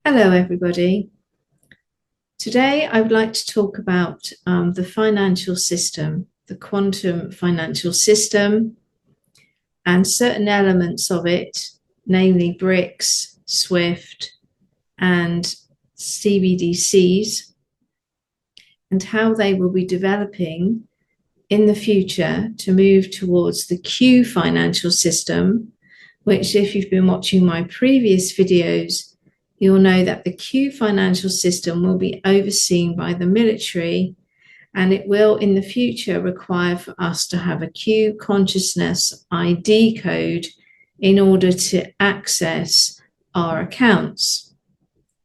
Hello, everybody. Today, I would like to talk about the financial system, the quantum financial system, and certain elements of it, namely BRICS, SWIFT, and CBDCs, and how they will be developing in the future to move towards the Q financial system, which, if you've been watching my previous videos, you'll know that the Q financial system will be overseen by the military, and it will in the future require for us to have a Q consciousness ID code in order to access our accounts.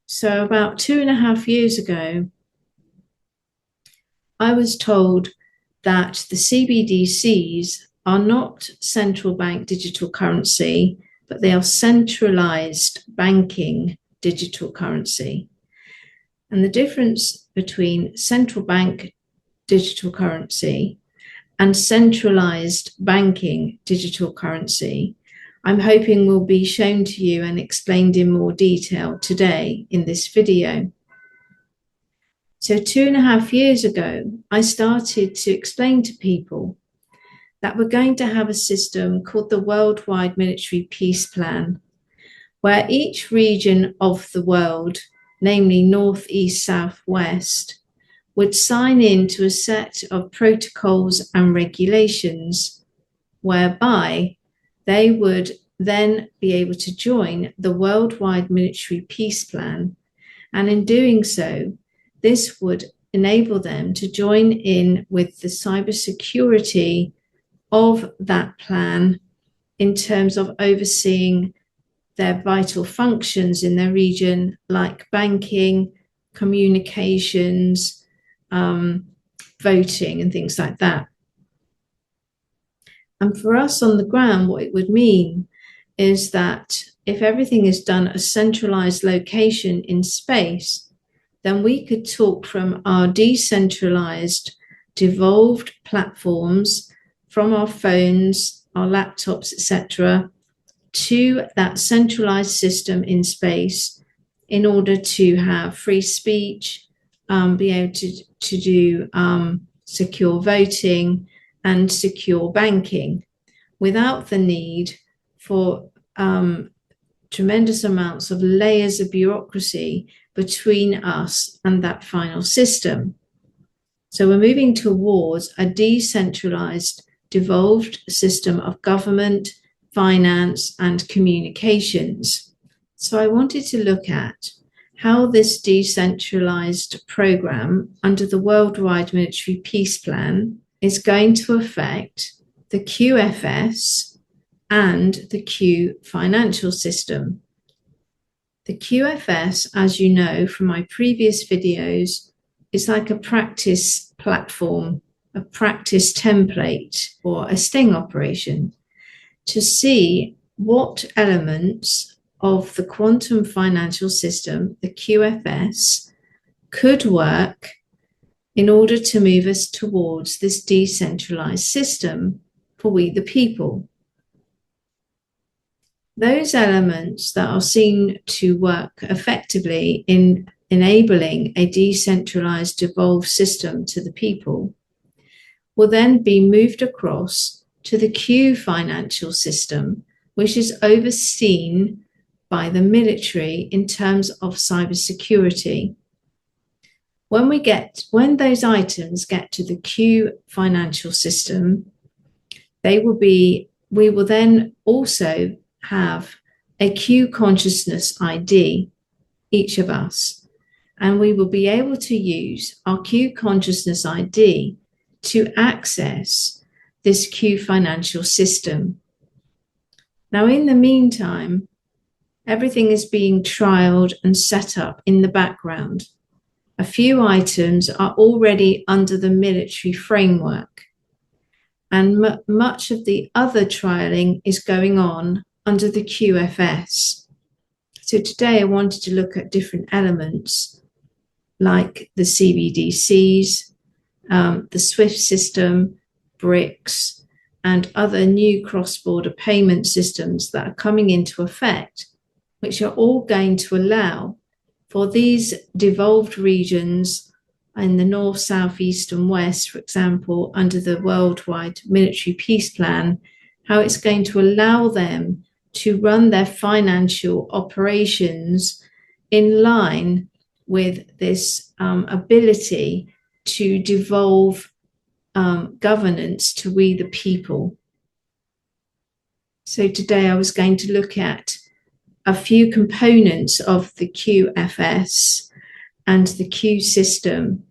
So about 2.5 years ago, I was told that the CBDCs are not central bank digital currency, but they are centralized banking digital currency. And the difference between central bank digital currency and centralized banking digital currency, I'm hoping will be shown to you and explained in more detail today in this video. So 2.5 years ago, I started to explain to people that we're going to have a system called the Worldwide Military Peace Plan, where each region of the world, namely North, East, South, West, would sign into a set of protocols and regulations whereby they would then be able to join the Worldwide Military Peace Plan. And in doing so, this would enable them to join in with the cybersecurity of that plan in terms of overseeing their vital functions in their region, like banking, communications, voting, and things like that. And for us on the ground, what it would mean is that if everything is done at a centralized location in space, then we could talk from our decentralized, devolved platforms, from our phones, our laptops, etc., to that centralized system in space in order to have free speech, be able to do secure voting and secure banking without the need for tremendous amounts of layers of bureaucracy between us and that final system. So we're moving towards a decentralized, devolved system of government, finance, and communications. So I wanted to look at how this decentralized program under the Worldwide Military Peace Plan is going to affect the QFS and the Q financial system. The QFS, as you know from my previous videos, is like a practice platform, a practice template, or a sting operation to see what elements of the quantum financial system, the QFS, could work in order to move us towards this decentralized system for we the people. Those elements that are seen to work effectively in enabling a decentralized, devolved system to the people will then be moved across to the Q financial system, which is overseen by the military in terms of cybersecurity. When those items get to the Q financial system, we will then also have a Q consciousness ID, each of us, and we will be able to use our Q consciousness ID to access this Q financial system. Now, in the meantime, everything is being trialed and set up in the background. A few items are already under the military framework, and much of the other trialing is going on under the QFS. So today I wanted to look at different elements like the CBDCs, the SWIFT system, BRICS, and other new cross-border payment systems that are coming into effect, which are all going to allow for these devolved regions in the north, south, east, and west, for example, under the worldwide military peace plan, how it's going to allow them to run their financial operations in line with this ability to devolve governance to we the people. So today I was going to look at a few components of the QFS and the Q system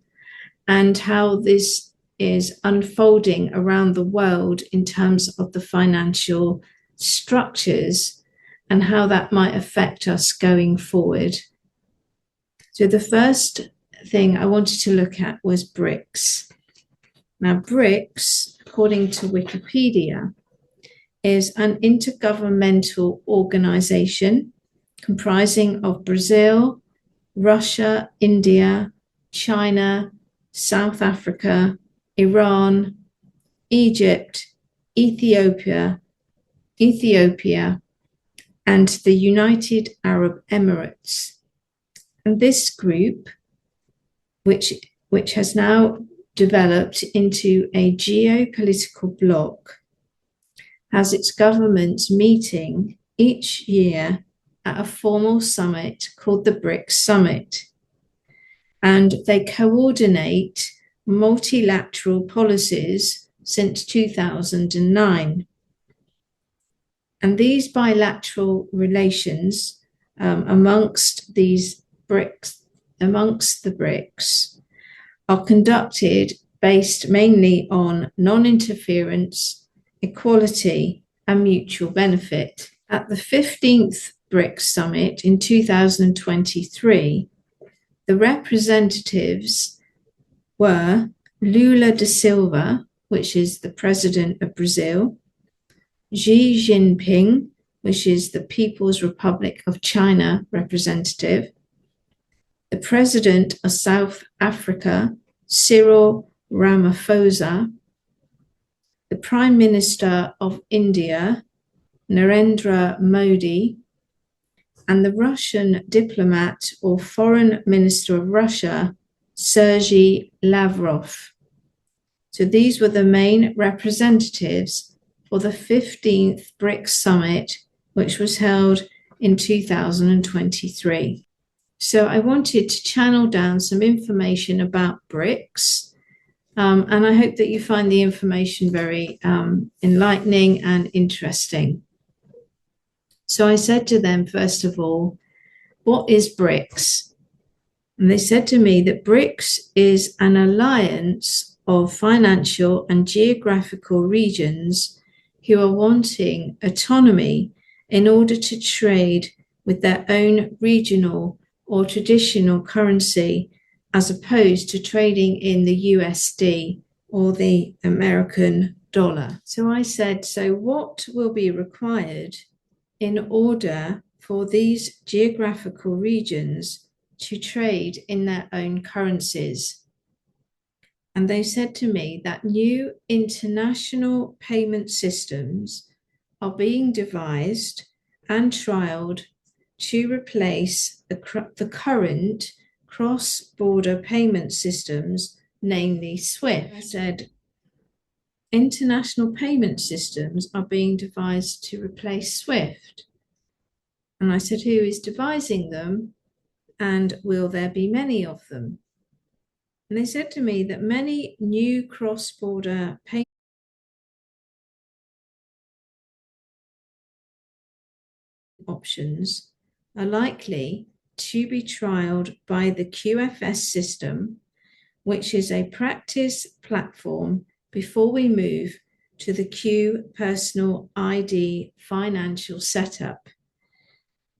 and how this is unfolding around the world in terms of the financial structures and how that might affect us going forward. So the first thing I wanted to look at was BRICS. Now, BRICS, according to Wikipedia, is an intergovernmental organization comprising of Brazil, Russia, India, China, South Africa, Iran, Egypt, Ethiopia, and the United Arab Emirates. And this group, which has now developed into a geopolitical bloc, has its governments meeting each year at a formal summit called the BRICS Summit. And they coordinate multilateral policies since 2009. And these bilateral relations amongst the BRICS are conducted based mainly on non-interference, equality, and mutual benefit. At the 15th BRICS Summit in 2023, the representatives were Lula da Silva, which is the president of Brazil, Xi Jinping, which is the People's Republic of China representative, the president of South Africa, Cyril Ramaphosa, the Prime Minister of India, Narendra Modi, and the Russian diplomat or Foreign Minister of Russia, Sergei Lavrov. So these were the main representatives for the 15th BRICS Summit, which was held in 2023. So I wanted to channel down some information about BRICS, and I hope that you find the information very enlightening and interesting. So I said to them, first of all, what is BRICS? And they said to me that BRICS is an alliance of financial and geographical regions who are wanting autonomy in order to trade with their own regional or traditional currency, as opposed to trading in the USD or the American dollar. So I said, so what will be required in order for these geographical regions to trade in their own currencies? And they said to me that new international payment systems are being devised and trialed to replace the current cross-border payment systems, namely SWIFT. I said, international payment systems are being devised to replace SWIFT. And I said, who is devising them? And will there be many of them? And they said to me that many new cross-border payment options are likely to be trialed by the QFS system, which is a practice platform before we move to the Q personal ID financial setup.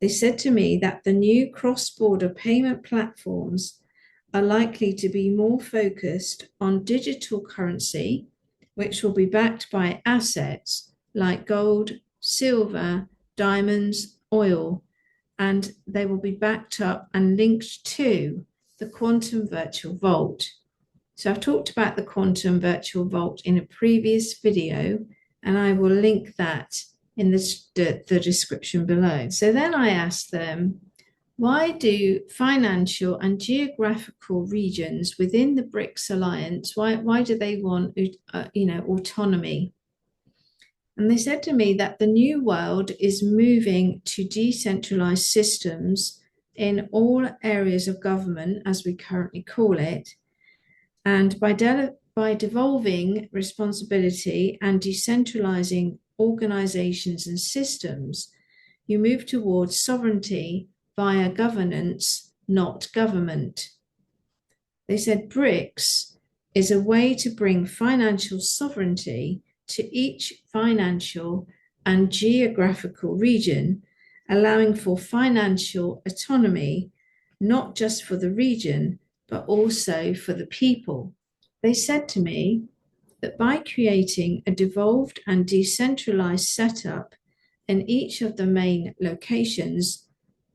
They said to me that the new cross-border payment platforms are likely to be more focused on digital currency, which will be backed by assets like gold, silver, diamonds, oil, and they will be backed up and linked to the quantum virtual vault. So I've talked about the quantum virtual vault in a previous video, and I will link that in the description below. So then I asked them, Why do financial and geographical regions within the BRICS alliance, why do they want, autonomy? And they said to me that the new world is moving to decentralized systems in all areas of government, as we currently call it. And by devolving responsibility and decentralizing organizations and systems, you move towards sovereignty via governance, not government. They said BRICS is a way to bring financial sovereignty to each financial and geographical region, allowing for financial autonomy, not just for the region, but also for the people. They said to me that by creating a devolved and decentralized setup in each of the main locations,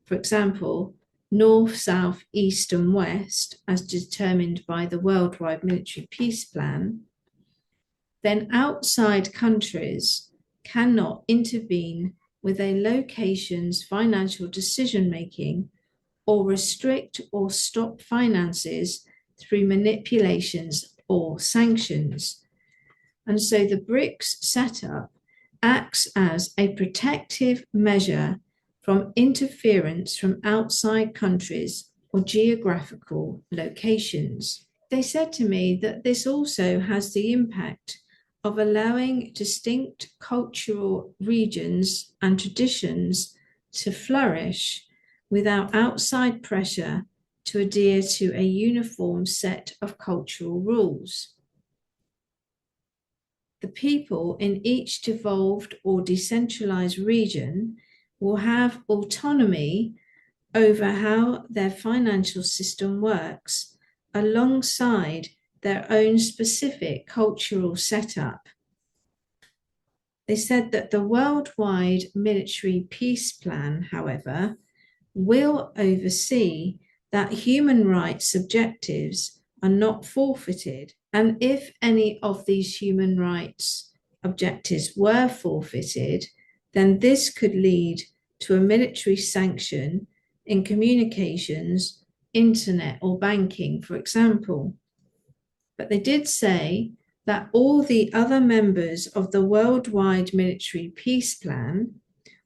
for example, north, south, east, and west, as determined by the Worldwide Military Peace Plan, then outside countries cannot intervene with a location's financial decision-making or restrict or stop finances through manipulations or sanctions. And so the BRICS setup acts as a protective measure from interference from outside countries or geographical locations. They said to me that this also has the impact of allowing distinct cultural regions and traditions to flourish without outside pressure to adhere to a uniform set of cultural rules. The people in each devolved or decentralized region will have autonomy over how their financial system works alongside their own specific cultural setup. They said that the Worldwide Military Peace Plan, however, will oversee that human rights objectives are not forfeited. And if any of these human rights objectives were forfeited, then this could lead to a military sanction in communications, internet, or banking, for example. But they did say that all the other members of the Worldwide Military Peace Plan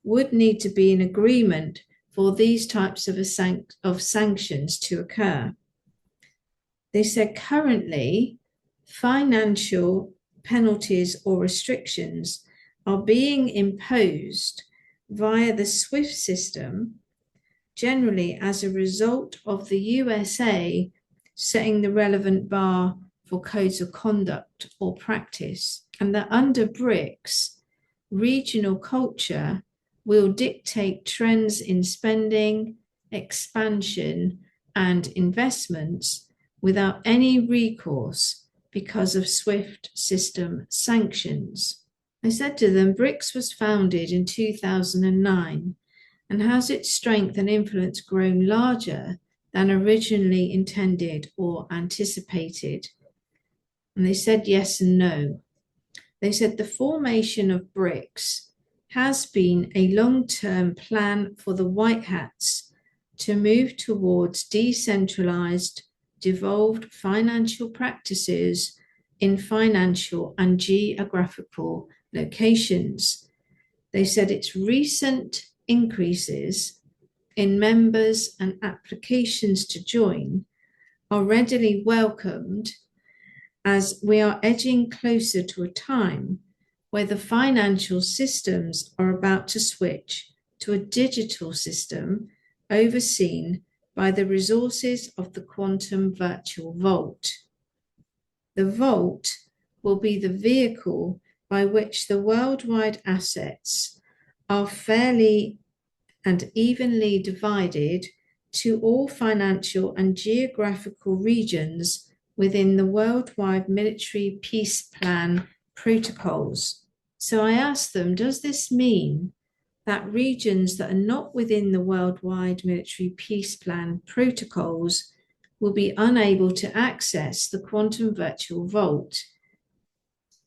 would need to be in agreement for these types of sanctions to occur. They said currently, financial penalties or restrictions are being imposed via the SWIFT system, generally as a result of the USA setting the relevant bar for codes of conduct or practice, and that under BRICS, regional culture will dictate trends in spending, expansion, and investments without any recourse because of SWIFT system sanctions. I said to them, BRICS was founded in 2009, and has its strength and influence grown larger than originally intended or anticipated? And they said yes and no. They said the formation of BRICS has been a long-term plan for the White Hats to move towards decentralized, devolved financial practices in financial and geographical locations. They said its recent increases in members and applications to join are readily welcomed, as we are edging closer to a time where the financial systems are about to switch to a digital system overseen by the resources of the quantum virtual vault. The vault will be the vehicle by which the worldwide assets are fairly and evenly divided to all financial and geographical regions within the Worldwide Military Peace Plan protocols. So I asked them, does this mean that regions that are not within the Worldwide Military Peace Plan protocols will be unable to access the quantum virtual vault?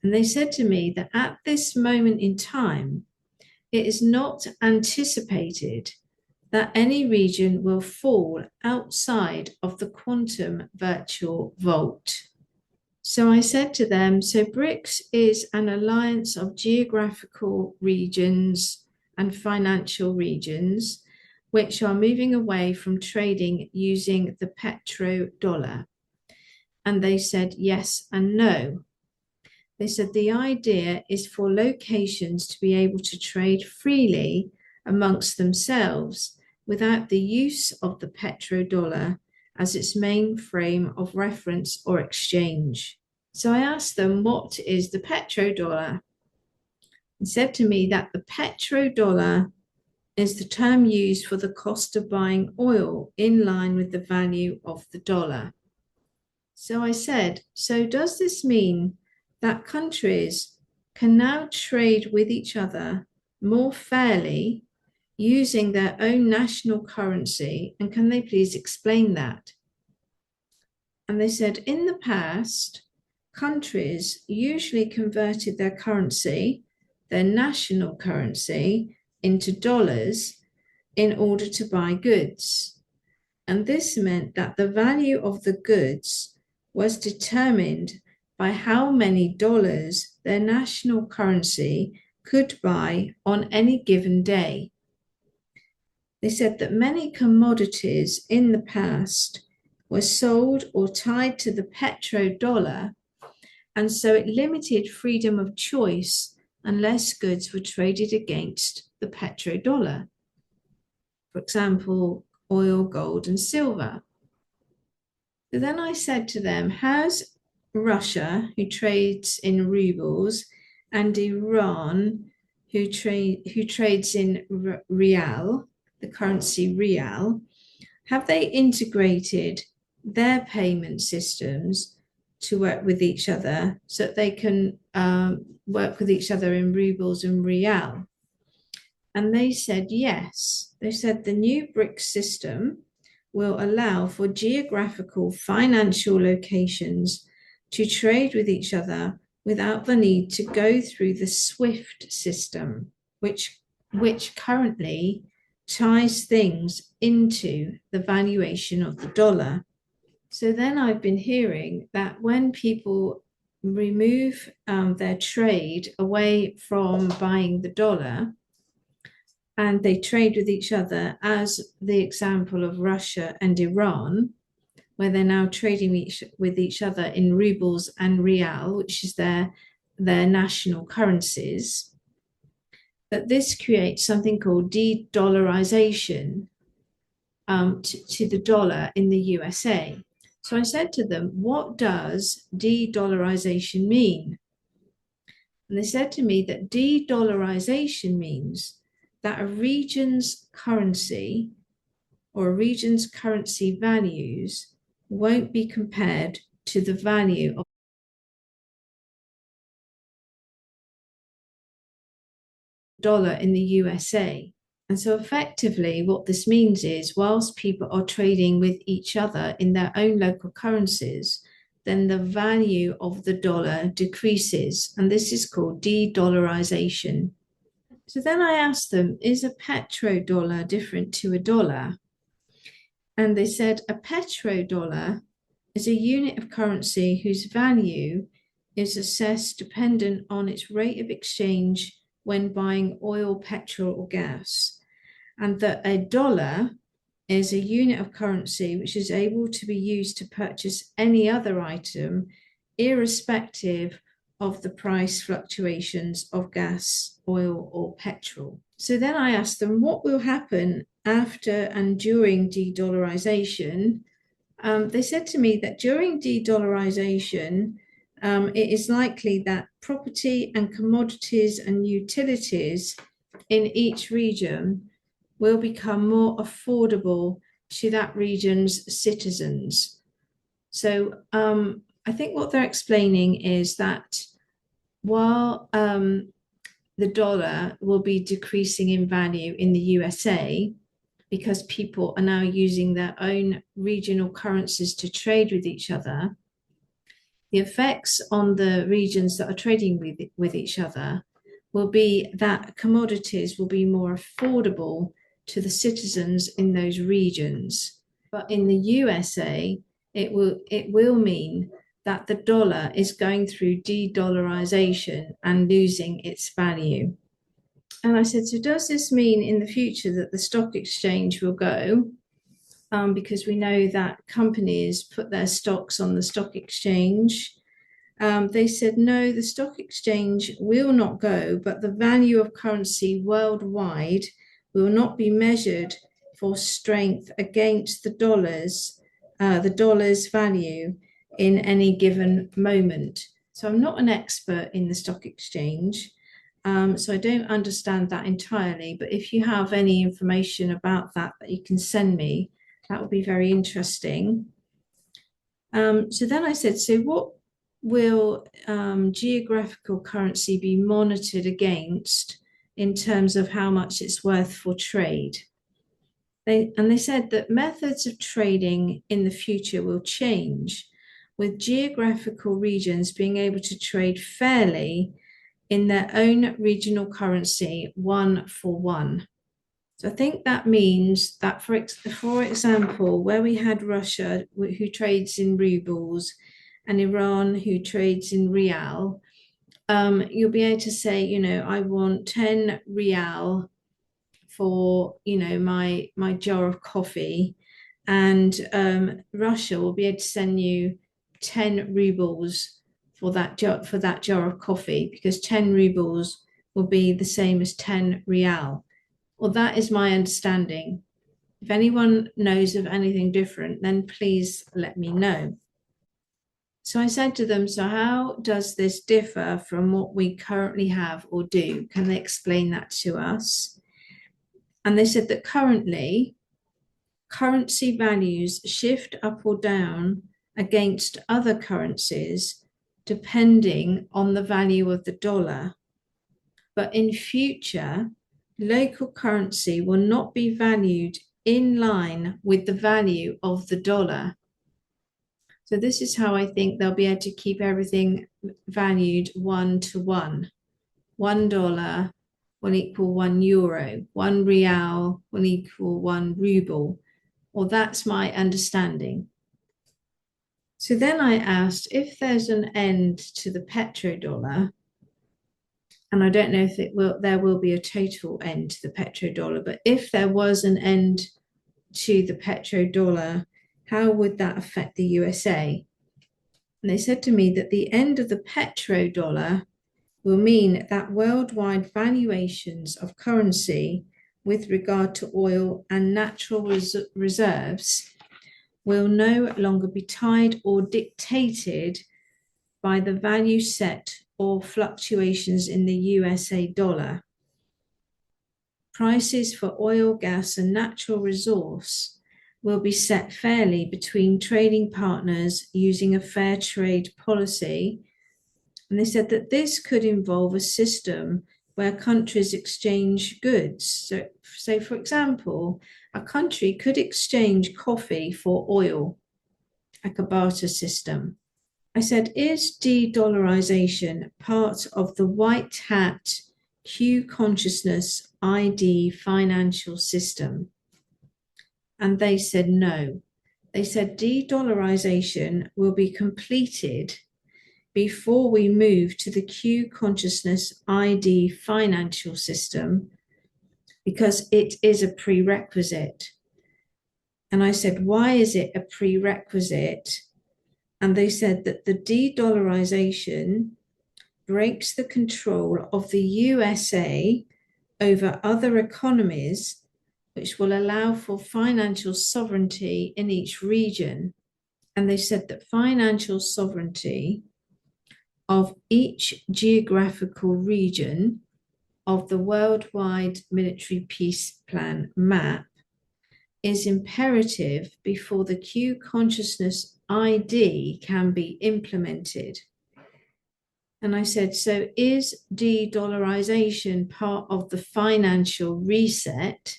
And they said to me that at this moment in time, it is not anticipated that any region will fall outside of the quantum virtual vault. So I said to them, so BRICS is an alliance of geographical regions and financial regions which are moving away from trading using the petrodollar. And they said yes and no. They said the idea is for locations to be able to trade freely amongst themselves without the use of the petrodollar as its main frame of reference or exchange. So I asked them, what is the petrodollar? They said to me that the petrodollar is the term used for the cost of buying oil in line with the value of the dollar. So I said, so does this mean that countries can now trade with each other more fairly using their own national currency? And can they please explain that? And they said, in the past, countries usually converted their currency, their national currency, into dollars in order to buy goods. And this meant that the value of the goods was determined by how many dollars their national currency could buy on any given day. They said that many commodities in the past were sold or tied to the petrodollar, and so it limited freedom of choice unless goods were traded against the petrodollar. For example, oil, gold, and silver. So then I said to them, has Russia, who trades in rubles, and Iran, who trades in rial, the currency rial, have they integrated their payment systems to work with each other so that they can work with each other in rubles and rial? And they said yes. They said the new BRICS system will allow for geographical financial locations to trade with each other without the need to go through the SWIFT system, which currently ties things into the valuation of the dollar. So then I've been hearing that when people remove their trade away from buying the dollar and they trade with each other, as the example of Russia and Iran, where they're now trading with each other in rubles and rial, which is their national currencies, that this creates something called de-dollarization to the dollar in the USA. So I said to them, what does de-dollarization mean? And they said to me that de-dollarization means that a region's currency or a region's currency values won't be compared to the value of the dollar in the USA. And so effectively what this means is whilst people are trading with each other in their own local currencies, then the value of the dollar decreases. And this is called de-dollarization. So then I asked them, is a petrodollar different to a dollar? And they said a petrodollar is a unit of currency whose value is assessed dependent on its rate of exchange when buying oil, petrol, or gas. And that a dollar is a unit of currency which is able to be used to purchase any other item, irrespective of the price fluctuations of gas, oil, or petrol. So then I asked them, what will happen after and during de-dollarization? They said to me that during de-dollarization, it is likely that property and commodities and utilities in each region will become more affordable to that region's citizens. So I think what they're explaining is that while the dollar will be decreasing in value in the USA, because people are now using their own regional currencies to trade with each other, the effects on the regions that are trading with each other will be that commodities will be more affordable to the citizens in those regions. But in the USA, it will mean that the dollar is going through de-dollarization and losing its value. And I said, so does this mean in the future that the stock exchange will go? Because we know that companies put their stocks on the stock exchange. They said, no, the stock exchange will not go, but the value of currency worldwide will not be measured for strength against the dollar's value in any given moment. So I'm not an expert in the stock exchange, so I don't understand that entirely. But if you have any information about that you can send me, that would be very interesting. So then I said, so what will geographical currency be monitored against in terms of how much it's worth for trade? They said that methods of trading in the future will change, with geographical regions being able to trade fairly in their own regional currency, one for one. So I think that means that, for example, where we had Russia, who trades in rubles, and Iran, who trades in rial, you'll be able to say, you know, I want 10 rial for, you know, my jar of coffee, and Russia will be able to send you 10 rubles for that jar of coffee, because 10 rubles will be the same as 10 rial. Well, that is my understanding. If anyone knows of anything different, then please let me know. So I said to them, so how does this differ from what we currently have or do? Can they explain that to us? And they said that currently, currency values shift up or down against other currencies depending on the value of the dollar. But in future, local currency will not be valued in line with the value of the dollar. So this is how I think they'll be able to keep everything valued 1 to 1. $1 will equal €1. 1 rial will equal 1 ruble. Well, that's my understanding. So then I asked if there's an end to the petrodollar, and I don't know if there will be a total end to the petrodollar, but if there was an end to the petrodollar, how would that affect the USA? And they said to me that the end of the petrodollar will mean that worldwide valuations of currency with regard to oil and natural reserves will no longer be tied or dictated by the value set or fluctuations in the USA dollar. Prices for oil, gas, and natural resource will be set fairly between trading partners using a fair trade policy. And they said that this could involve a system where countries exchange goods. So for example, a country could exchange coffee for oil, like a barter system. I said, is de-dollarization part of the white hat Q consciousness ID financial system? And they said no. They said de-dollarization will be completed before we move to the Q consciousness ID financial system, because it is a prerequisite. And I said, why is it a prerequisite? And they said that the de-dollarization breaks the control of the USA over other economies, which will allow for financial sovereignty in each region. And they said that financial sovereignty of each geographical region of the worldwide military peace plan map is imperative before the Q consciousness ID can be implemented. And I said, so is de-dollarization part of the financial reset?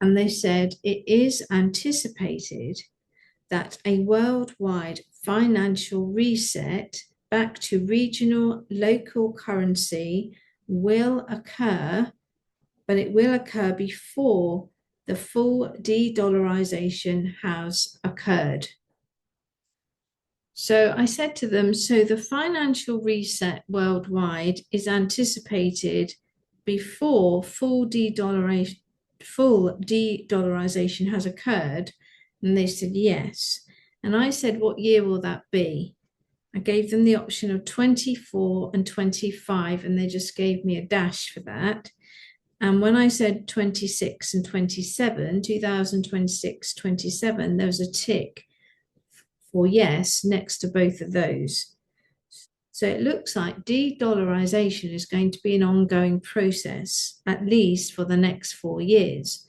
And they said it is anticipated that a worldwide financial reset back to regional local currency will occur but it will occur before the full de-dollarization has occurred. So I said to them, so the financial reset worldwide is anticipated before full de-dollarization has occurred. And they said, yes. And I said, what year will that be? I gave them the option of 24 and 25, and they just gave me a dash for that. And when I said 26 and 27, 2026, 27, there was a tick for yes next to both of those. So it looks like de-dollarization is going to be an ongoing process, at least for the next 4 years.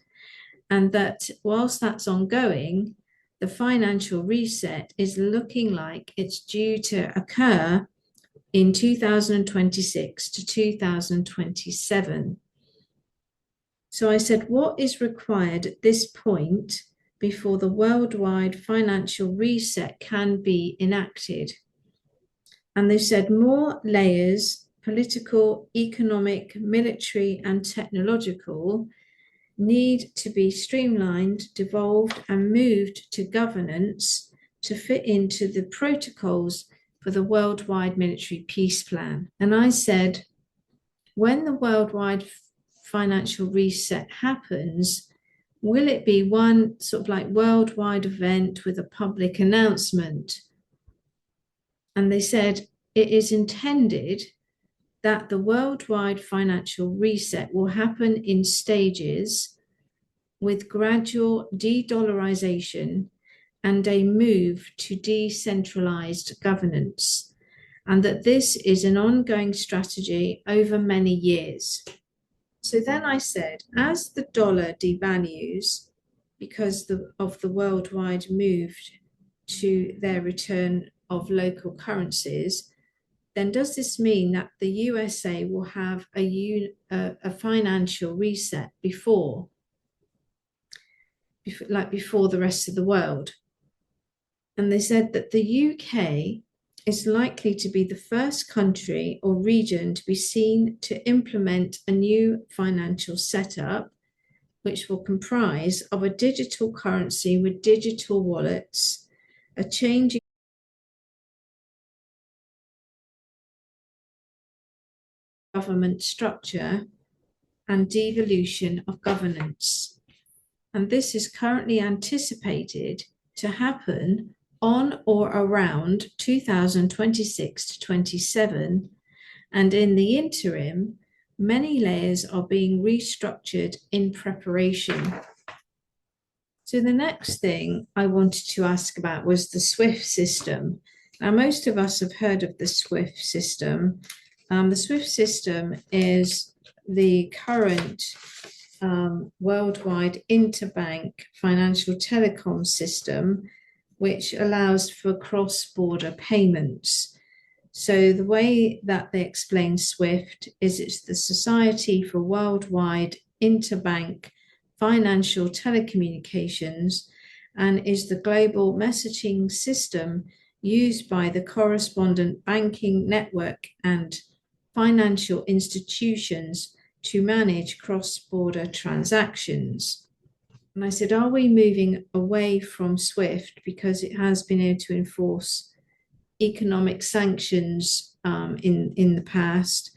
And that whilst that's ongoing, the financial reset is looking like it's due to occur in 2026 to 2027. So I said, what is required at this point before the worldwide financial reset can be enacted? And they said more layers, political, economic, military, and technological, need to be streamlined, devolved, and moved to governance to fit into the protocols for the worldwide military peace plan. And I said, when the worldwide financial reset happens, will it be one sort of like worldwide event with a public announcement? And they said it is intended that the worldwide financial reset will happen in stages with gradual de-dollarization and a move to decentralized governance, and that this is an ongoing strategy over many years. So then I said, as the dollar devalues because of the worldwide move to their return of local currencies, then does this mean that the USA will have a financial reset before the rest of the world? And they said that the UK is likely to be the first country or region to be seen to implement a new financial setup, which will comprise of a digital currency with digital wallets, a change in government structure, and devolution of governance. And this is currently anticipated to happen on or around 2026 to 27, and in the interim, many layers are being restructured in preparation. So the next thing I wanted to ask about was the SWIFT system. Now, most of us have heard of the SWIFT system. The SWIFT system is the current worldwide interbank financial telecom system, which allows for cross-border payments. So the way that they explain SWIFT is it's the Society for Worldwide Interbank Financial Telecommunications, and is the global messaging system used by the correspondent banking network and financial institutions to manage cross-border transactions. And I said, are we moving away from SWIFT because it has been able to enforce economic sanctions in the past?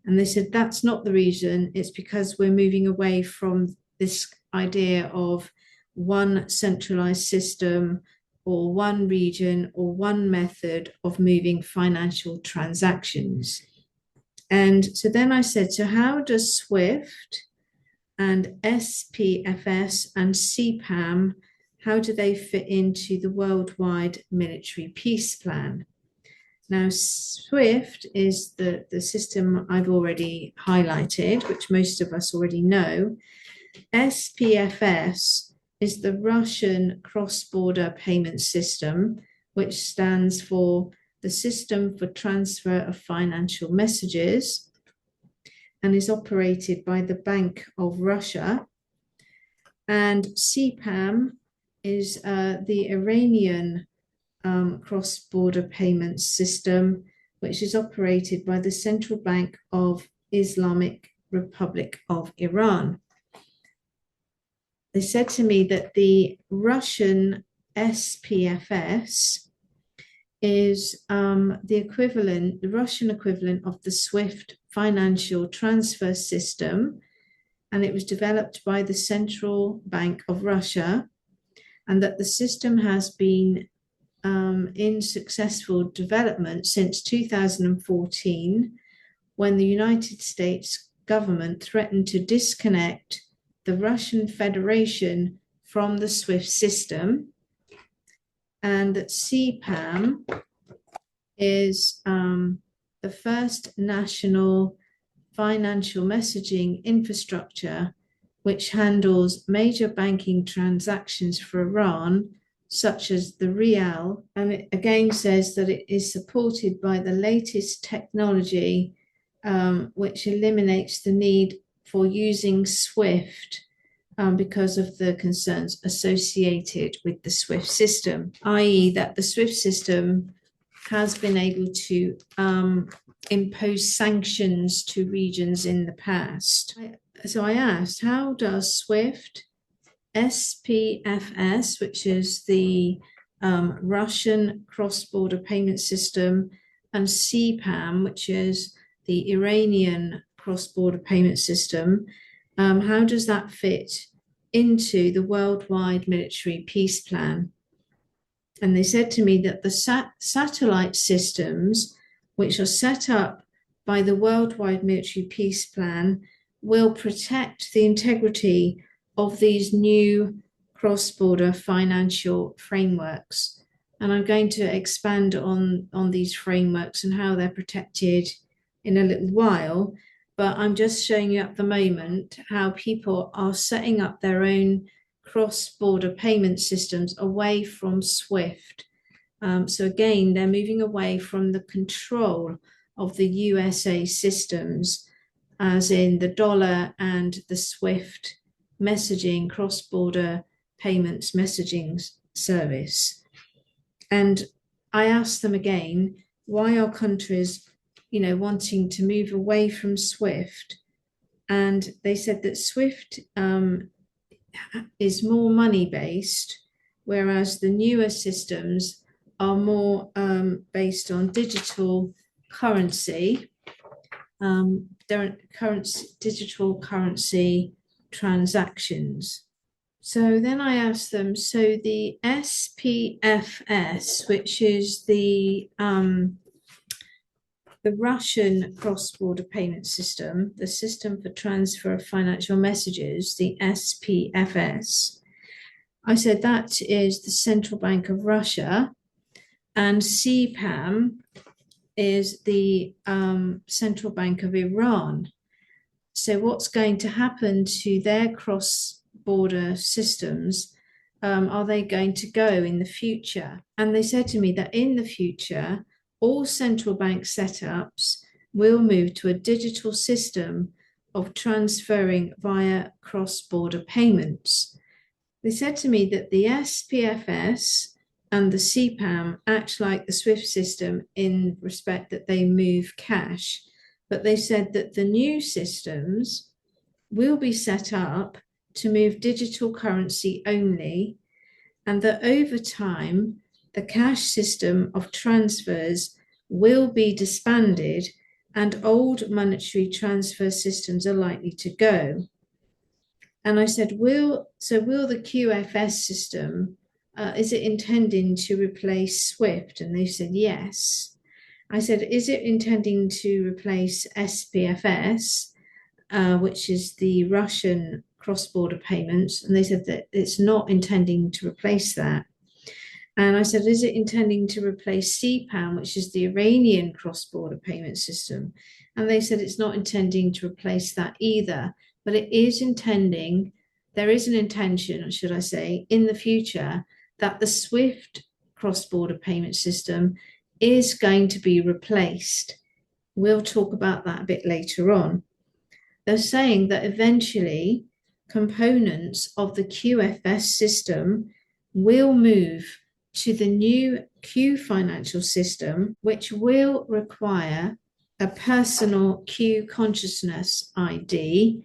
And they said, that's not the reason. It's because we're moving away from this idea of one centralized system or one region or one method of moving financial transactions. And so then I said, so how does SWIFT and SPFS and CPAM, how do they fit into the worldwide military peace plan? Now, SWIFT is the system I've already highlighted, which most of us already know. SPFS is the Russian cross-border payment system, which stands for the System for Transfer of Financial Messages, and is operated by the Bank of Russia. And CPAM is the Iranian cross-border payments system, which is operated by the Central Bank of Islamic Republic of Iran. They said to me that the Russian SPFS is the Russian equivalent of the SWIFT financial transfer system, and it was developed by the Central Bank of Russia, and that the system has been in successful development since 2014, when the United States government threatened to disconnect the Russian Federation from the SWIFT system, and that CPAM is the first national financial messaging infrastructure which handles major banking transactions for Iran, such as the rial, and it again says that it is supported by the latest technology, which eliminates the need for using SWIFT because of the concerns associated with the SWIFT system, i.e. that the SWIFT system has been able to impose sanctions to regions in the past. So I asked, how does SWIFT, SPFS, which is the Russian cross-border payment system, and CPAM, which is the Iranian cross-border payment system, how does that fit into the worldwide military peace plan? And they said to me that the satellite systems, which are set up by the worldwide military peace plan, will protect the integrity of these new cross-border financial frameworks. And I'm going to expand on these frameworks and how they're protected in a little while, but I'm just showing you at the moment how people are setting up their own cross-border payment systems away from SWIFT. So again, they're moving away from the control of the USA systems, as in the dollar and the SWIFT messaging, cross-border payments messaging service. And I asked them again, why are countries, wanting to move away from SWIFT? And they said that SWIFT is more money-based, whereas the newer systems are more based on digital currency, digital currency transactions. So then I asked them, so the SPFS, which is the Russian cross-border payment system, the system for transfer of financial messages, the SPFS, I said that is the Central Bank of Russia, and CPAM is the Central Bank of Iran. So what's going to happen to their cross-border systems? Are they going to go in the future? And they said to me that in the future, all central bank setups will move to a digital system of transferring via cross-border payments. They said to me that the SPFS and the CPAM act like the SWIFT system in respect that they move cash, but they said that the new systems will be set up to move digital currency only, and that over time, the cash system of transfers will be disbanded and old monetary transfer systems are likely to go. And I said, will the QFS system, is it intending to replace SWIFT? And they said, yes. I said, is it intending to replace SPFS, which is the Russian cross-border payments? And they said that it's not intending to replace that. And I said, is it intending to replace CPAM, which is the Iranian cross-border payment system? And they said it's not intending to replace that either, but it is intending, there is an intention, should I say, in the future that the SWIFT cross-border payment system is going to be replaced. We'll talk about that a bit later on. They're saying that eventually components of the QFS system will move to the new Q financial system, which will require a personal Q consciousness ID.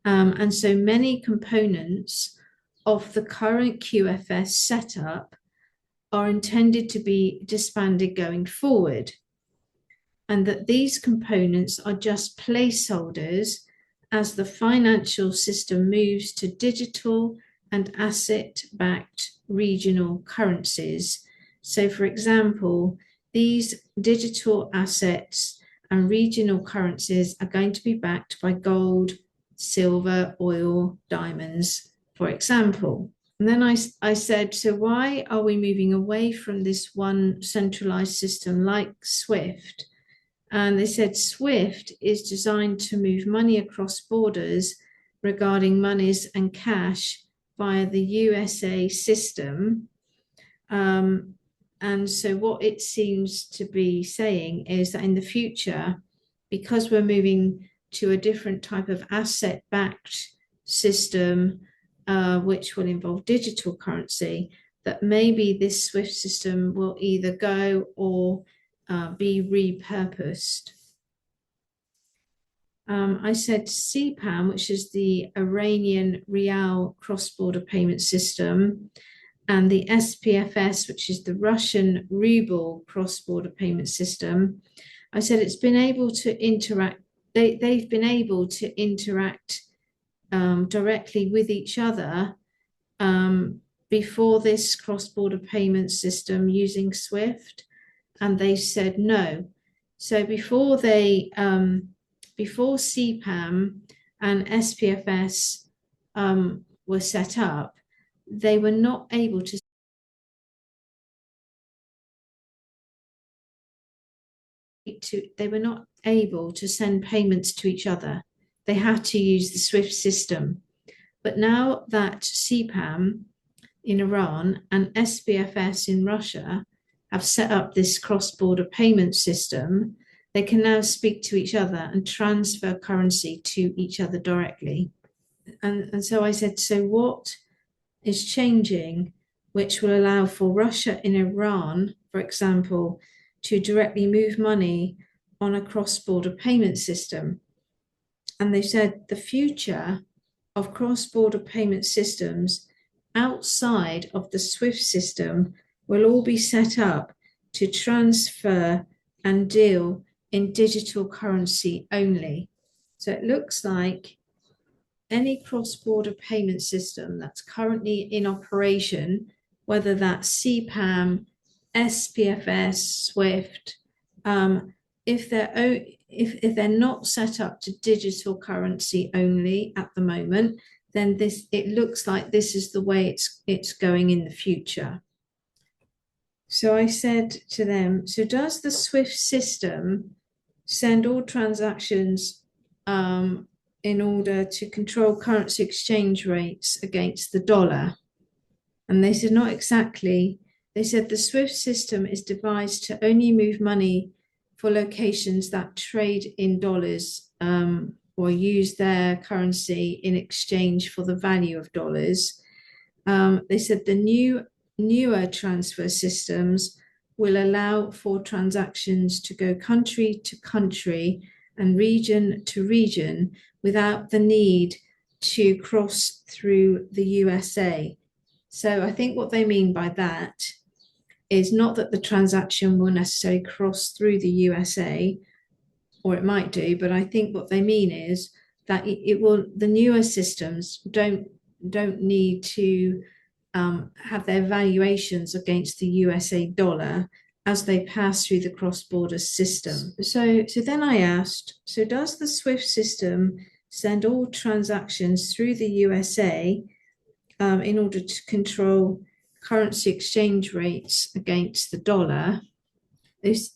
And so many components of the current QFS setup are intended to be disbanded going forward, and that these components are just placeholders as the financial system moves to digital and asset-backed regional currencies. So, for example, these digital assets and regional currencies are going to be backed by gold, silver, oil, diamonds, for example. And then I said, so why are we moving away from this one centralized system like SWIFT? And they said SWIFT is designed to move money across borders regarding monies and cash via the USA system. And so what it seems to be saying is that in the future, because we're moving to a different type of asset-backed system, which will involve digital currency, that maybe this SWIFT system will either go or be repurposed. I said CPAM, which is the Iranian Rial cross-border payment system, and the SPFS, which is the Russian ruble cross-border payment system. I said it's been able to interact, they've been able to interact directly with each other before this cross-border payment system using SWIFT, and they said no. So before CPAM and SPFS were set up, they were not able to send payments to each other. They had to use the SWIFT system. But now that CPAM in Iran and SPFS in Russia have set up this cross-border payment system, they can now speak to each other and transfer currency to each other directly. And so I said, so what is changing, which will allow for Russia and Iran, for example, to directly move money on a cross-border payment system? And they said the future of cross-border payment systems outside of the SWIFT system will all be set up to transfer and deal in digital currency only. So it looks like any cross-border payment system that's currently in operation, whether that's CPAM, SPFS, SWIFT, if they're not set up to digital currency only at the moment, then it looks like this is the way it's going in the future. So I said to them, so does the SWIFT system send all transactions in order to control currency exchange rates against the dollar? And they said, not exactly. They said the SWIFT system is devised to only move money for locations that trade in dollars or use their currency in exchange for the value of dollars. They said the newer transfer systems will allow for transactions to go country to country and region to region without the need to cross through the USA. So I think what they mean by that is not that the transaction will necessarily cross through the USA, or it might do, but I think what they mean is that the newer systems don't need to have their valuations against the USA dollar as they pass through the cross-border system. So then I asked, so does the SWIFT system send all transactions through the USA in order to control currency exchange rates against the dollar?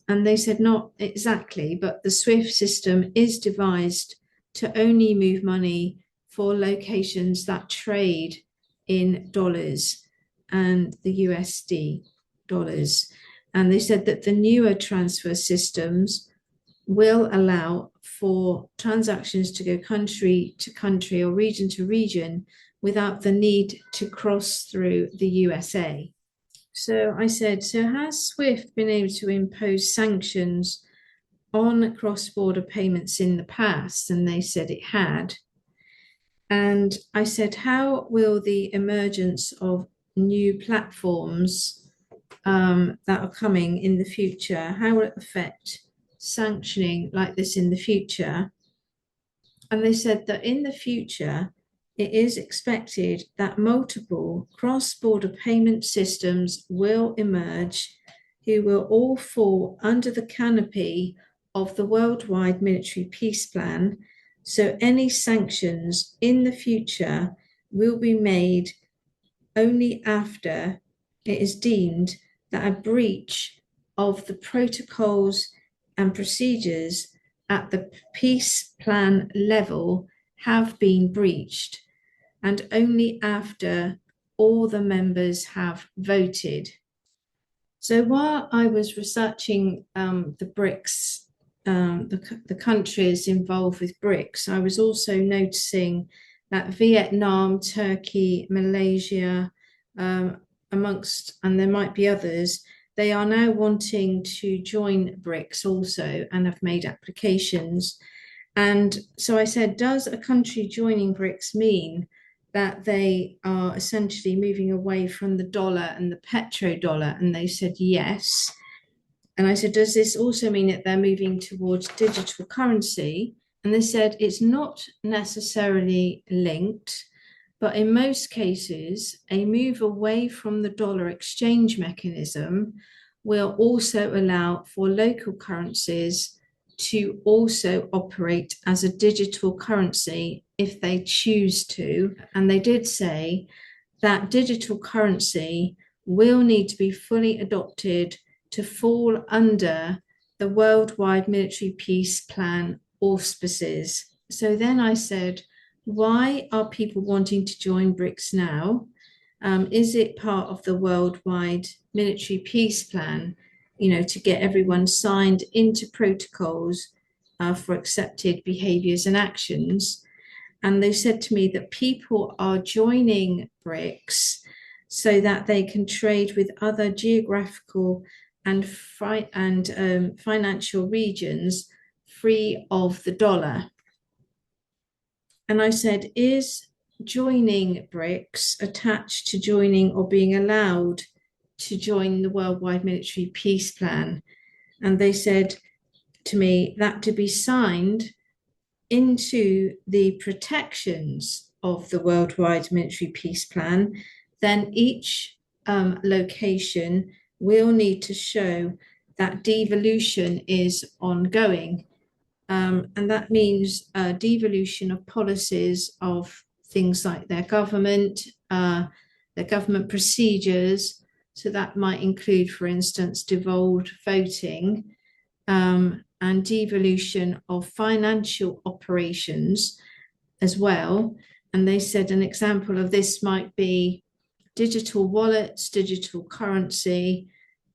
And they said not exactly, but the SWIFT system is devised to only move money for locations that trade in dollars and the USD dollars. And they said that the newer transfer systems will allow for transactions to go country to country or region to region without the need to cross through the USA. So I said, so has SWIFT been able to impose sanctions on cross-border payments in the past, and they said it had. And I said, how will the emergence of new platforms that are coming in the future, how will it affect sanctioning like this in the future? And they said that in the future, it is expected that multiple cross-border payment systems will emerge who will all fall under the canopy of the worldwide military peace plan. So any sanctions in the future will be made only after it is deemed that a breach of the protocols and procedures at the peace plan level have been breached, and only after all the members have voted. So while I was researching the BRICS, the countries involved with BRICS, I was also noticing that Vietnam, Turkey, Malaysia, amongst, and there might be others, they are now wanting to join BRICS also and have made applications. And so I said, does a country joining BRICS mean that they are essentially moving away from the dollar and the petrodollar? And they said yes. And I said, does this also mean that they're moving towards digital currency? And they said it's not necessarily linked, but in most cases, a move away from the dollar exchange mechanism will also allow for local currencies to also operate as a digital currency if they choose to. And they did say that digital currency will need to be fully adopted to fall under the worldwide military peace plan auspices. So then I said, why are people wanting to join BRICS now? Is it part of the worldwide military peace plan, to get everyone signed into protocols for accepted behaviors and actions? And they said to me that people are joining BRICS so that they can trade with other geographical and financial regions free of the dollar. And I said, is joining BRICS attached to joining or being allowed to join the worldwide military peace plan? And they said to me that to be signed into the protections of the worldwide military peace plan, then each location will need to show that devolution is ongoing. And that means devolution of policies of things like their government procedures. So that might include, for instance, devolved voting, and devolution of financial operations as well. And they said an example of this might be digital wallets, digital currency,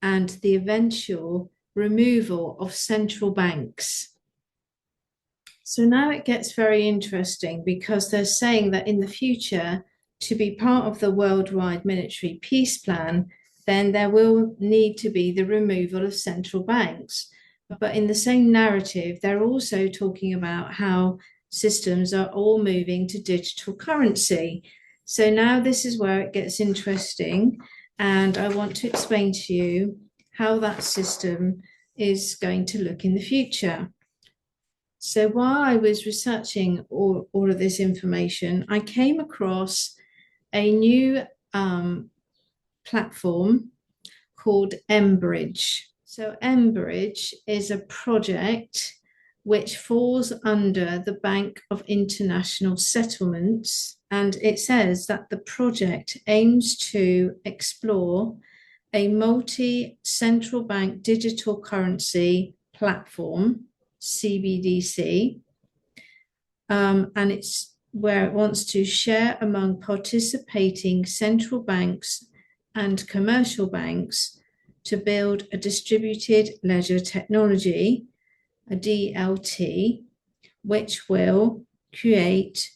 and the eventual removal of central banks. So now it gets very interesting because they're saying that in the future, to be part of the worldwide military peace plan, then there will need to be the removal of central banks. But in the same narrative, they're also talking about how systems are all moving to digital currency. So now this is where it gets interesting. And I want to explain to you how that system is going to look in the future. So while I was researching all of this information, I came across a new platform called mBridge. So mBridge is a project which falls under the Bank of International Settlements, and it says that the project aims to explore a multi-central bank digital currency platform, CBDC, and it's where it wants to share among participating central banks and commercial banks to build a distributed ledger technology, a DLT, which will create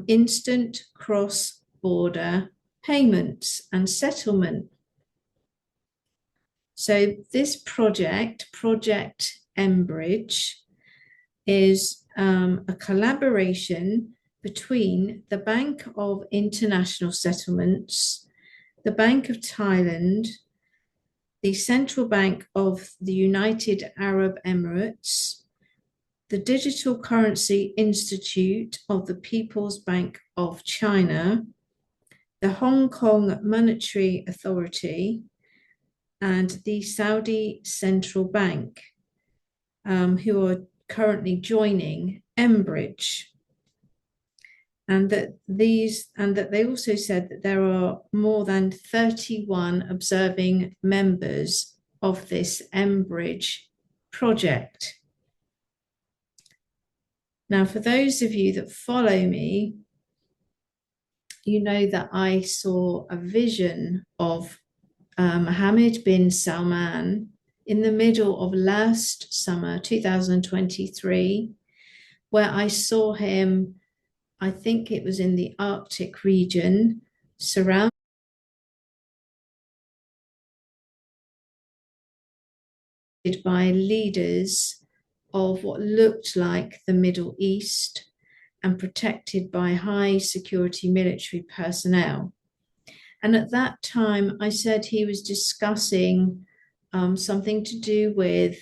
instant cross-border payments and settlement. So this project mBridge is a collaboration between the Bank of International Settlements, the Bank of Thailand, the Central Bank of the United Arab Emirates, the Digital Currency Institute of the People's Bank of China, the Hong Kong Monetary Authority, and the Saudi Central Bank, who are currently joining mBridge. And that they also said that there are more than 31 observing members of this mBridge project. Now, for those of you that follow me, you know that I saw a vision of Mohammed bin Salman in the middle of last summer, 2023, where I saw him, I think it was in the Arctic region, surrounded by leaders of what looked like the Middle East and protected by high security military personnel. And at that time, I said he was discussing something to do with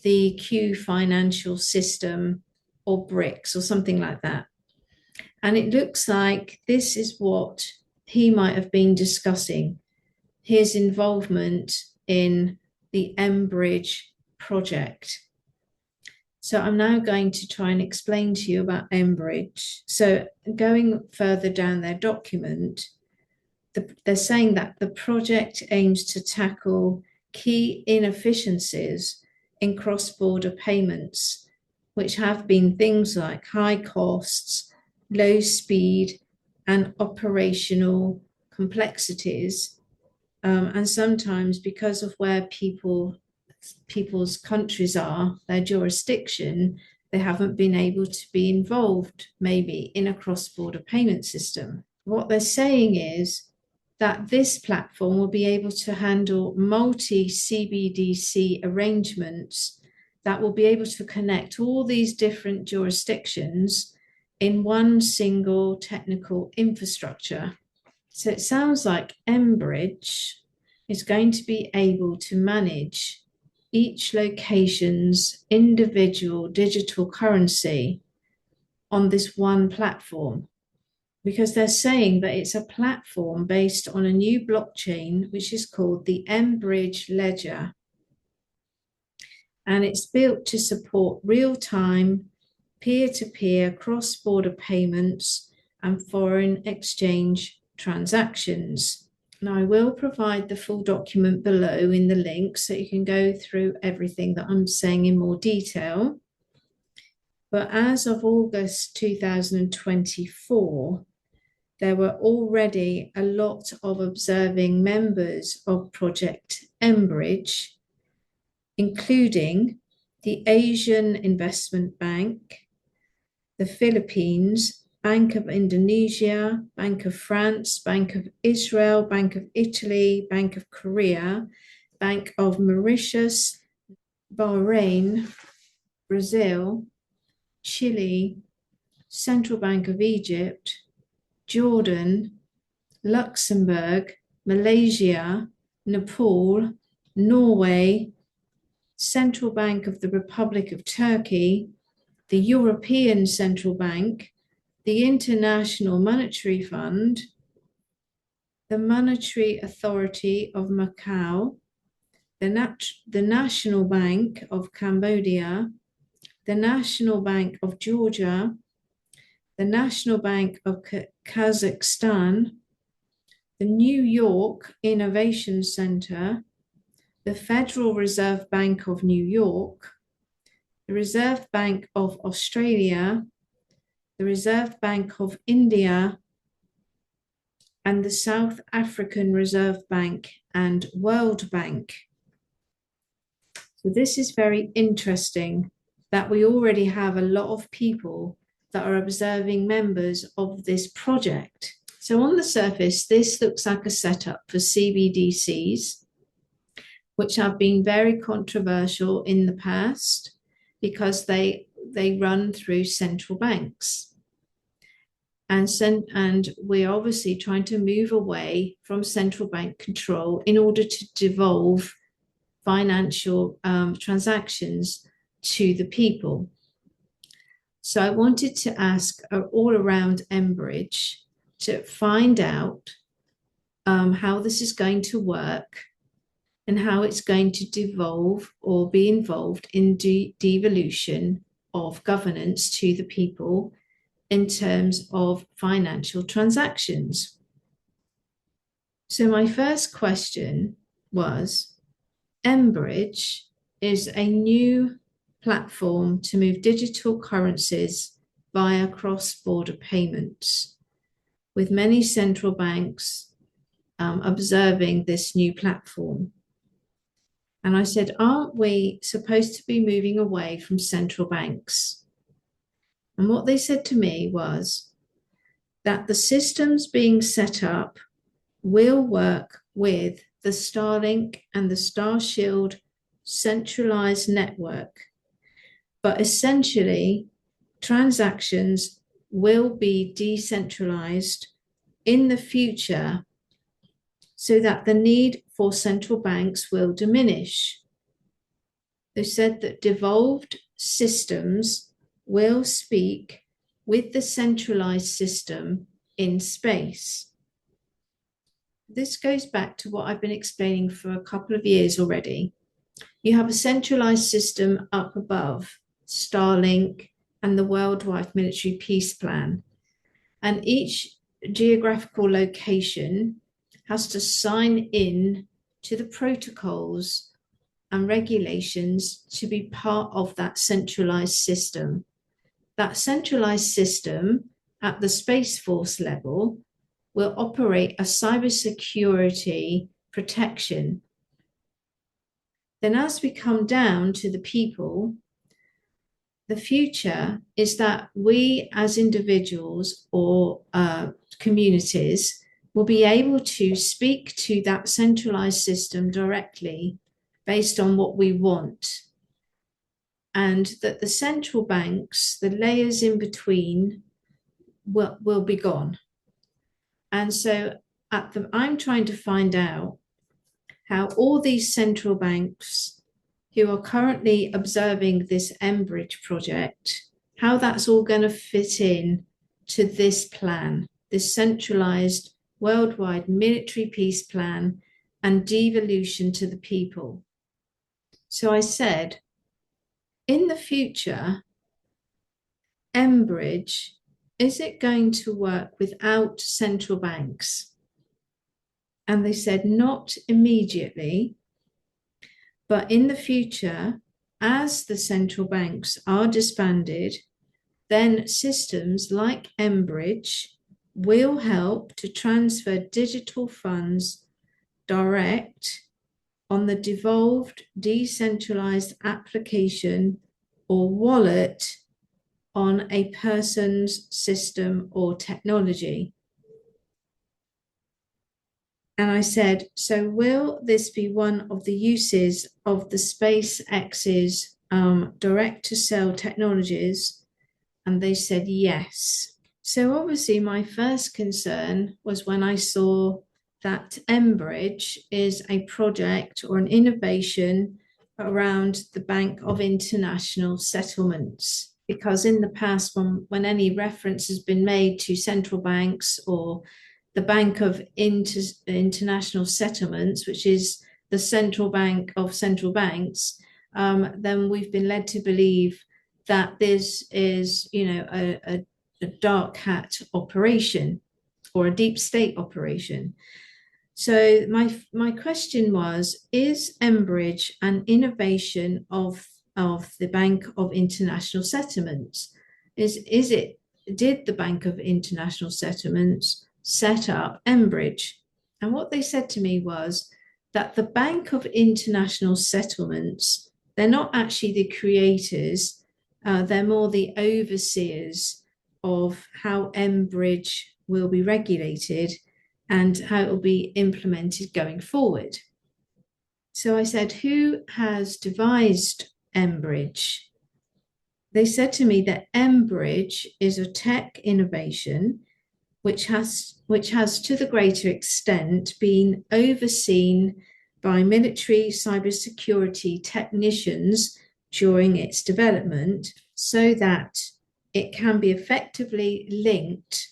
the Q financial system or BRICS or something like that. And it looks like this is what he might have been discussing, his involvement in the mBridge project. So I'm now going to try and explain to you about mBridge. So going further down their document, they're saying that the project aims to tackle key inefficiencies in cross-border payments, which have been things like high costs, low speed, and operational complexities. And sometimes because of where people's countries are, their jurisdiction, they haven't been able to be involved maybe in a cross-border payment system. What they're saying is that this platform will be able to handle multi-CBDC arrangements that will be able to connect all these different jurisdictions in one single technical infrastructure. So it sounds like mBridge is going to be able to manage each location's individual digital currency on this one platform, because they're saying that it's a platform based on a new blockchain, which is called the mBridge Ledger. And it's built to support real-time, peer-to-peer, cross-border payments and foreign exchange transactions. Now, I will provide the full document below in the link so you can go through everything that I'm saying in more detail. But as of August 2024, there were already a lot of observing members of Project mBridge, including the Asian Investment Bank, the Philippines, Bank of Indonesia, Bank of France, Bank of Israel, Bank of Italy, Bank of Korea, Bank of Mauritius, Bahrain, Brazil, Chile, Central Bank of Egypt, Jordan, Luxembourg, Malaysia, Nepal, Norway, Central Bank of the Republic of Turkey, the European Central Bank, the International Monetary Fund, the Monetary Authority of Macau, the National Bank of Cambodia, the National Bank of Georgia, the National Bank of Kazakhstan, the New York Innovation Center, the Federal Reserve Bank of New York, the Reserve Bank of Australia, the Reserve Bank of India, and the South African Reserve Bank and World Bank. So this is very interesting that we already have a lot of people that are observing members of this project. So on the surface, this looks like a setup for CBDCs. which have been very controversial in the past because they run through central banks. And we're obviously trying to move away from central bank control in order to devolve financial transactions to the people. So I wanted to ask all around mBridge to find out how this is going to work and how it's going to devolve or be involved in devolution of governance to the people in terms of financial transactions. So my first question was, mBridge is a new platform to move digital currencies via cross-border payments, with many central banks observing this new platform. And I said, aren't we supposed to be moving away from central banks? And what they said to me was that the systems being set up will work with the Starlink and the Starshield centralized network. But essentially, transactions will be decentralized in the future so that the need for central banks will diminish. They said that devolved systems will speak with the centralized system in space. This goes back to what I've been explaining for a couple of years already. You have a centralized system up above, Starlink and the Worldwide Military Peace Plan, and each geographical location has to sign in to the protocols and regulations to be part of that centralized system. That centralized system at the Space Force level will operate a cybersecurity protection. Then as we come down to the people, the future is that we as individuals or communities will be able to speak to that centralized system directly based on what we want. And that the central banks, the layers in between, will be gone. And so I'm trying to find out how all these central banks who are currently observing this mBridge project, how that's all going to fit in to this plan, this centralized worldwide military peace plan and devolution to the people. So I said, in the future, mBridge, is it going to work without central banks? And they said, not immediately, but in the future, as the central banks are disbanded, then systems like mBridge will help to transfer digital funds direct on the devolved, decentralized application or wallet on a person's system or technology. And I said, so will this be one of the uses of the SpaceX's direct-to-cell technologies? And they said yes. So obviously my first concern was when I saw that mBridge is a project or an innovation around the Bank of International Settlements. Because in the past, when any reference has been made to central banks or the Bank of International Settlements, which is the central bank of central banks, then we've been led to believe that this is, a dark hat operation or a deep state operation. So my question was, is mBridge an innovation of the Bank of International Settlements? Did the Bank of International Settlements set up mBridge? And what they said to me was that the Bank of International Settlements, they're not actually the creators, they're more the overseers of how mBridge will be regulated and how it will be implemented going forward. So I said, who has devised mBridge? They said to me that mBridge is a tech innovation which has to the greater extent been overseen by military cybersecurity technicians during its development so that it can be effectively linked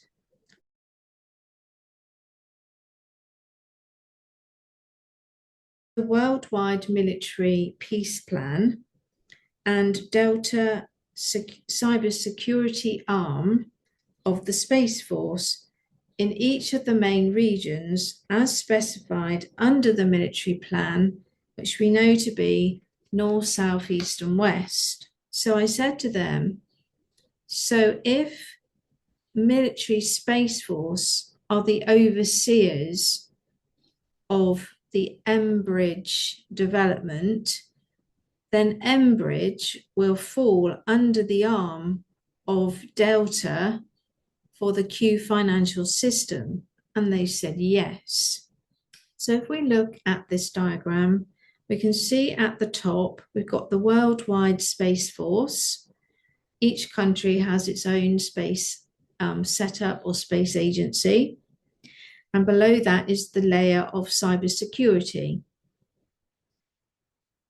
the worldwide military peace plan and Delta cybersecurity arm of the Space Force in each of the main regions as specified under the military plan, which we know to be North, South, East, and West. So I said to them, so if military Space Force are the overseers of the mBridge development, then mBridge will fall under the arm of Delta for the Q financial system. And they said yes. So if we look at this diagram, we can see at the top, we've got the worldwide Space Force. Each country has its own space setup or space agency. And below that is the layer of cybersecurity.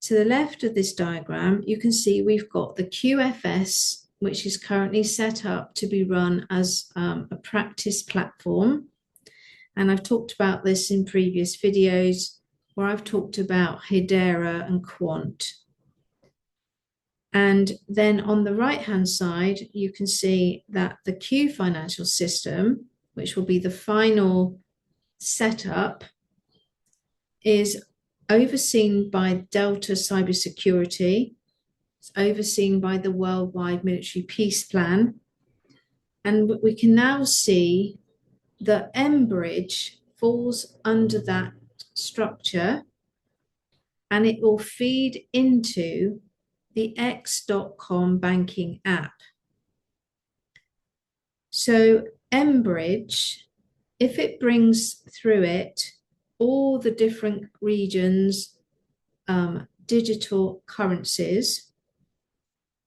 To the left of this diagram, you can see we've got the QFS, which is currently set up to be run as a practice platform. And I've talked about this in previous videos where I've talked about Hedera and Quant. And then on the right-hand side, you can see that the Q financial system, which will be the final setup, is overseen by Delta Cybersecurity. It's overseen by the Worldwide Military Peace Plan. And we can now see that mBridge falls under that structure, and it will feed into the X.com banking app. So mBridge, if it brings through it all the different regions' digital currencies,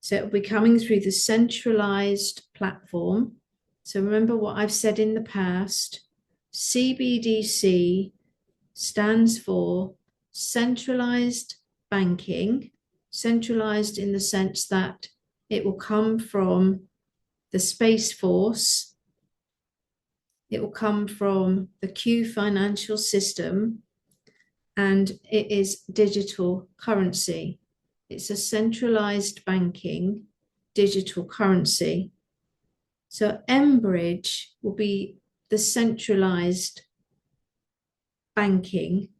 so it'll be coming through the centralized platform. So remember what I've said in the past, CBDC stands for centralized banking, centralized in the sense that it will come from the Space Force, it will come from the Q financial system, and it is digital currency. It's a centralized banking digital currency. So mBridge will be the centralized banking,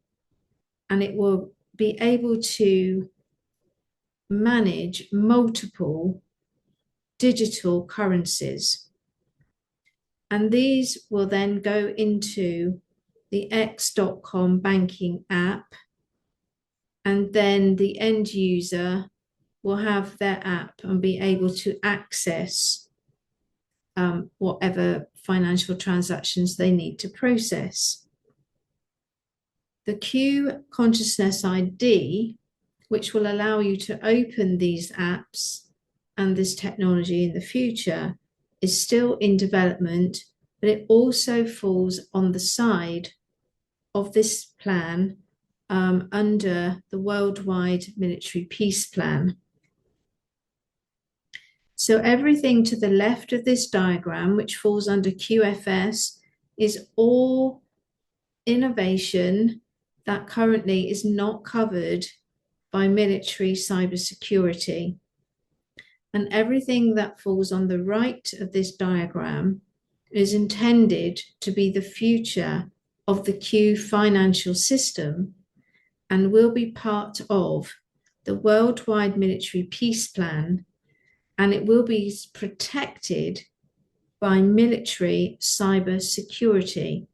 and it will be able to manage multiple digital currencies. And these will then go into the X.com banking app, and then the end user will have their app and be able to access whatever financial transactions they need to process. The Q Consciousness ID, which will allow you to open these apps and this technology in the future, is still in development, but it also falls on the side of this plan under the Worldwide Military Peace Plan. So everything to the left of this diagram, which falls under QFS, is all innovation that currently is not covered by military cybersecurity. And everything that falls on the right of this diagram is intended to be the future of the Q financial system and will be part of the Worldwide Military Peace Plan, and it will be protected by military cyber security.